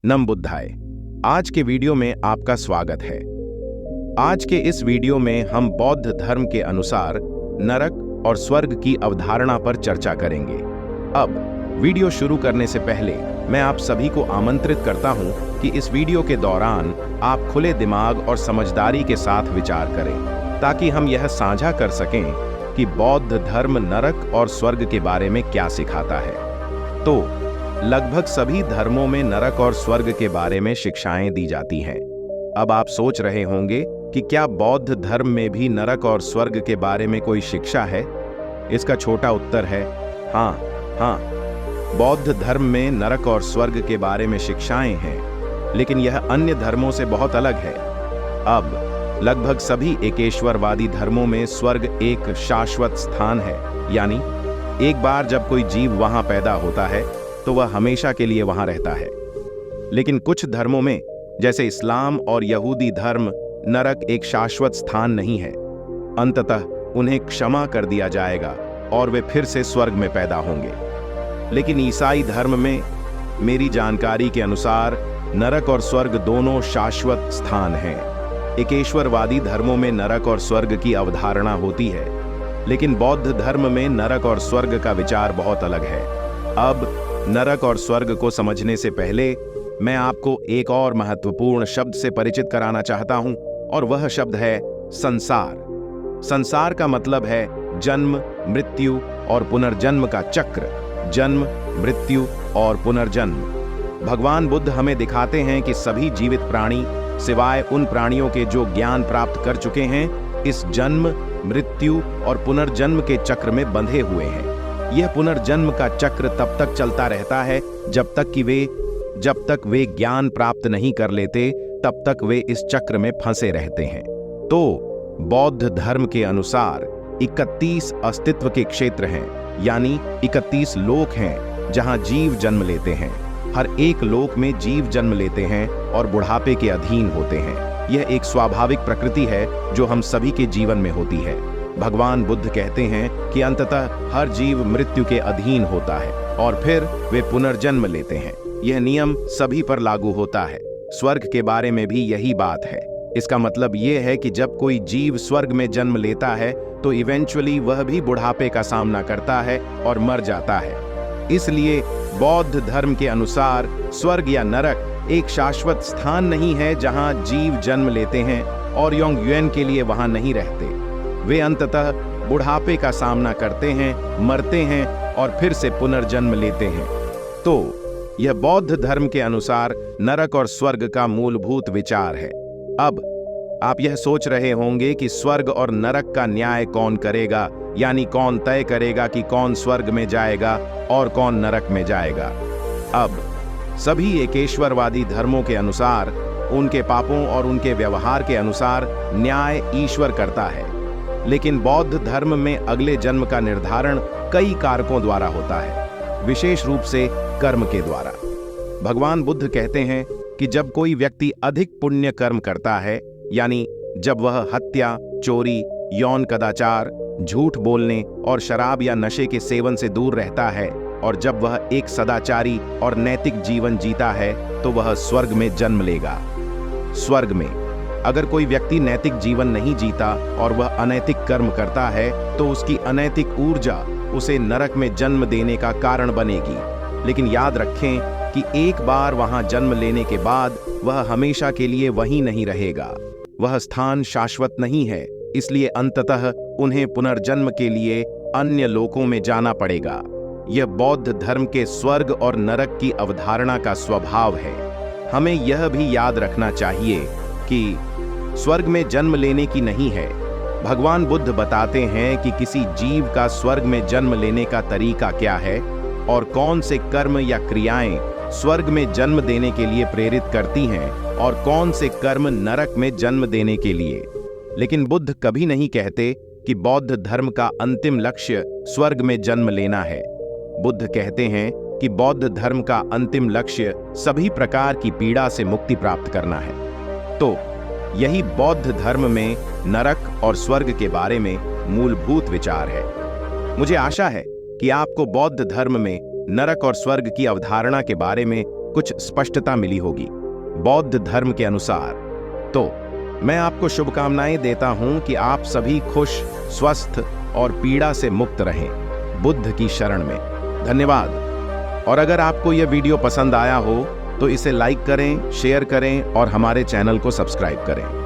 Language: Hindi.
नम बुद्धाय। आज के वीडियो में आपका स्वागत है। आज के इस वीडियो में हम बौद्ध धर्म के अनुसार नरक और स्वर्ग की अवधारणा पर चर्चा करेंगे। अब वीडियो शुरू करने से पहले मैं आप सभी को आमंत्रित करता हूं कि इस वीडियो के दौरान आप खुले दिमाग और समझदारी के साथ विचार करें, ताकि हम यह साझा कर सकें कि बौद्ध धर्म नरक और स्वर्ग के बारे में क्या सिखाता है। तो लगभग सभी धर्मों में नरक और स्वर्ग के बारे में शिक्षाएं दी जाती हैं। अब आप सोच रहे होंगे कि क्या बौद्ध धर्म में भी नरक और स्वर्ग के बारे में कोई शिक्षा है? इसका छोटा उत्तर है हाँ। बौद्ध धर्म में नरक और स्वर्ग के बारे में शिक्षाएं हैं, लेकिन यह अन्य धर्मों से बहुत अलग है। अब लगभग सभी एकेश्वरवादी धर्मों में स्वर्ग एक शाश्वत स्थान है, यानी एक बार जब कोई जीव वहां पैदा होता है तो वह हमेशा के लिए वहां रहता है। लेकिन कुछ धर्मों में, जैसे इस्लाम और यहूदी धर्म, नरक एक शाश्वत स्थान नहीं है। अंततः उन्हें क्षमा कर दिया जाएगा और वे फिर से स्वर्ग में पैदा होंगे। लेकिन ईसाई धर्म में, मेरी जानकारी के अनुसार, नरक और स्वर्ग दोनों शाश्वत स्थान हैं। एकेश्वरवादी धर्मों में नरक और स्वर्ग की अवधारणा होती है, लेकिन बौद्ध धर्म में नरक और स्वर्ग का विचार बहुत अलग है। अब नरक और स्वर्ग को समझने से पहले मैं आपको एक और महत्वपूर्ण शब्द से परिचित कराना चाहता हूं, और वह शब्द है संसार। संसार का मतलब है जन्म, मृत्यु और पुनर्जन्म का चक्र। जन्म, मृत्यु और पुनर्जन्म। भगवान बुद्ध हमें दिखाते हैं कि सभी जीवित प्राणी, सिवाय उन प्राणियों के जो ज्ञान प्राप्त कर चुके हैं, इस जन्म, मृत्यु और पुनर्जन्म के चक्र में बंधे हुए हैं। यह पुनर्जन्म का चक्र तब तक चलता रहता है जब तक वे ज्ञान प्राप्त नहीं कर लेते, तब तक वे इस चक्र में फंसे रहते हैं। तो बौद्ध धर्म के अनुसार 31 अस्तित्व के क्षेत्र हैं, यानी 31 लोक हैं जहां जीव जन्म लेते हैं। हर एक लोक में जीव जन्म लेते हैं और बुढ़ापे के अधीन होते हैं। यह एक स्वाभाविक प्रकृति है जो हम सभी के जीवन में होती है। भगवान बुद्ध कहते हैं कि अंततः हर जीव मृत्यु के अधीन होता है और फिर वे पुनर्जन्म लेते हैं। यह नियम सभी पर लागू होता है। स्वर्ग के बारे में भी यही बात है। इसका मतलब यह है कि जब कोई जीव स्वर्ग में जन्म लेता है तो इवेंचुअली वह भी बुढ़ापे का सामना करता है और मर जाता है। इसलिए बौद्ध धर्म के अनुसार स्वर्ग या नरक एक शाश्वत स्थान नहीं है जहां जीव जन्म लेते हैं और योंग के लिए वहां नहीं रहते। वे अंततः बुढ़ापे का सामना करते हैं, मरते हैं और फिर से पुनर्जन्म लेते हैं। तो यह बौद्ध धर्म के अनुसार नरक और स्वर्ग का मूलभूत विचार है। अब आप यह सोच रहे होंगे कि स्वर्ग और नरक का न्याय कौन करेगा, यानी कौन तय करेगा कि कौन स्वर्ग में जाएगा और कौन नरक में जाएगा। अब सभी एकेश्वरवादी धर्मों के अनुसार उनके पापों और उनके व्यवहार के अनुसार न्याय ईश्वर करता है। लेकिन बौद्ध धर्म में अगले जन्म का निर्धारण कई कारकों द्वारा होता है, विशेष रूप से कर्म के द्वारा। भगवान बुद्ध कहते हैं कि जब कोई व्यक्ति अधिक पुण्य कर्म करता है, यानी जब वह हत्या, चोरी, यौन कदाचार, झूठ बोलने और शराब या नशे के सेवन से दूर रहता है, और जब वह एक सदाचारी और नैतिक जीवन जीता है, तो वह स्वर्ग में जन्म लेगा। स्वर्ग में अगर कोई व्यक्ति नैतिक जीवन नहीं जीता और वह अनैतिक कर्म करता है, तो उसकी अनैतिक ऊर्जा उसे नरक में जन्म देने का कारण बनेगी। लेकिन याद रखें कि एक बार वहां जन्म लेने के बाद वह हमेशा के लिए वहीं नहीं रहेगा। वह स्थान शाश्वत नहीं है, इसलिए अंततः उन्हें पुनर्जन्म के लिए अन्य लोकों में जाना पड़ेगा। यह बौद्ध धर्म के स्वर्ग और नरक की अवधारणा का स्वभाव है। हमें यह भी याद रखना चाहिए कि स्वर्ग में जन्म लेने की नहीं है। भगवान बुद्ध बताते हैं कि किसी जीव का स्वर्ग में जन्म लेने का तरीका क्या है और कौन से कर्म या क्रियाएं स्वर्ग में जन्म देने के लिए प्रेरित करती हैं और कौन से कर्म नरक में जन्म देने के लिए। लेकिन बुद्ध कभी नहीं कहते कि बौद्ध धर्म का अंतिम लक्ष्य स्वर्ग में जन्म लेना है। बुद्ध कहते हैं कि बौद्ध धर्म का अंतिम लक्ष्य सभी प्रकार की पीड़ा से मुक्ति प्राप्त करना है। तो यही बौद्ध धर्म में नरक और स्वर्ग के बारे में मूलभूत विचार है। मुझे आशा है कि आपको बौद्ध धर्म में नरक और स्वर्ग की अवधारणा के बारे में कुछ स्पष्टता मिली होगी बौद्ध धर्म के अनुसार। तो मैं आपको शुभकामनाएं देता हूं कि आप सभी खुश, स्वस्थ और पीड़ा से मुक्त रहें बुद्ध की शरण में। धन्यवाद। और अगर आपको यह वीडियो पसंद आया हो तो इसे लाइक करें, शेयर करें और हमारे चैनल को सब्सक्राइब करें।